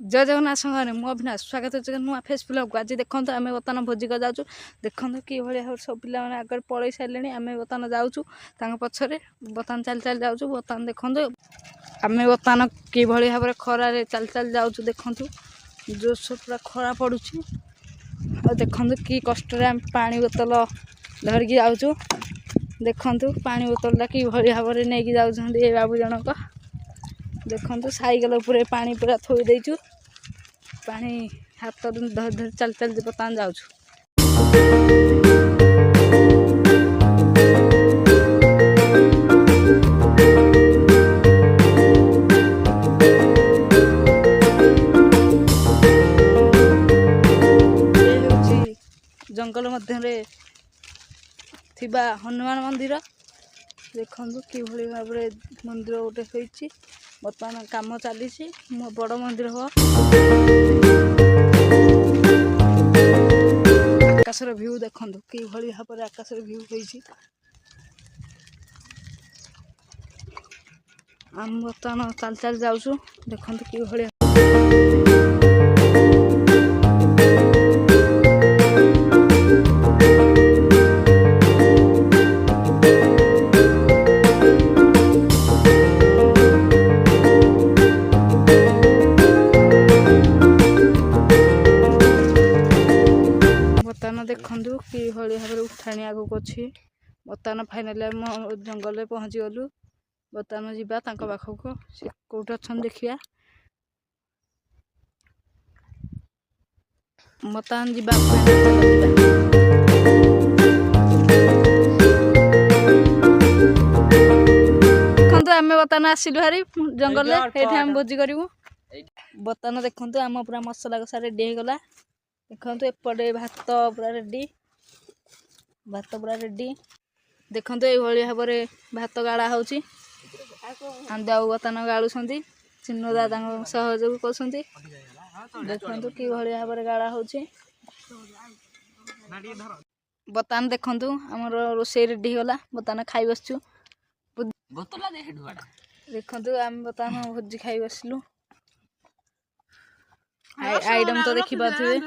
जय जगन्नाथ संगे मु अविनाश स्वागत है नुआ फेस ब्लॉग को। आज देखो आम बर्तमान भोजी को जाऊँ देखो कि भाई सब पिला आगे पलि सारे आम बर्तमान जाऊँ पछरे बर्तमान चल चल जाऊँ बर्तमान देखो आम बर्तमान कि भाव में खरार चल चल जाऊँ देखु जोश पूरा खरा पड़ू देखु कि कष्ट पानी बोतल धरिकी जाऊँ देखु पानी बोतलटा कि भाव में नहीं जाऊँ बाबू जनक देखु साइकेल पूरे पानी पूरा थोई देचु पानी हाथ धर धर चल चल बर्तमान जाऊँ जंगल मध्य थिबा हनुमान मंदिर देखु कि भाव में मंदिर गोटे होती बर्तमान काम चली बड़ मंदिर हो आकाशर भ्यू देखु कि भाव में आकाशर भ्यू होती आम बर्तमान चल चल जाऊँ देखु कि भाई बर्तमान देखु कि भाई भाव में उठाणी आगक अच्छी बर्तमान फाइनाली आम जंगल में पहुँची गलु बर्तमान जावा पाखक सी कौट अच्छा देखिया बर्तमान जावा देखु आम बर्तमान आसिलु हारी जंगल में आम भोजी करूँ बर्तमान देखु आम पूरा मसला कषा रेडी हो गला देखु एपटे भात पूरा रेडी भात पूरा रेडी देखु ये भाव में भात गाड़ा हो आंदाऊ बर्तमान गाड़ुंट चिन्नु दादा सहयोग कर देखु कि भाव में गाड़ा हो बर्तमान देखु आमर रोषे रेडी होगा बर्तमान खाई बसचु देखु आम बर्तमान भोजी खाई बसलु आइटम तो देखी पारे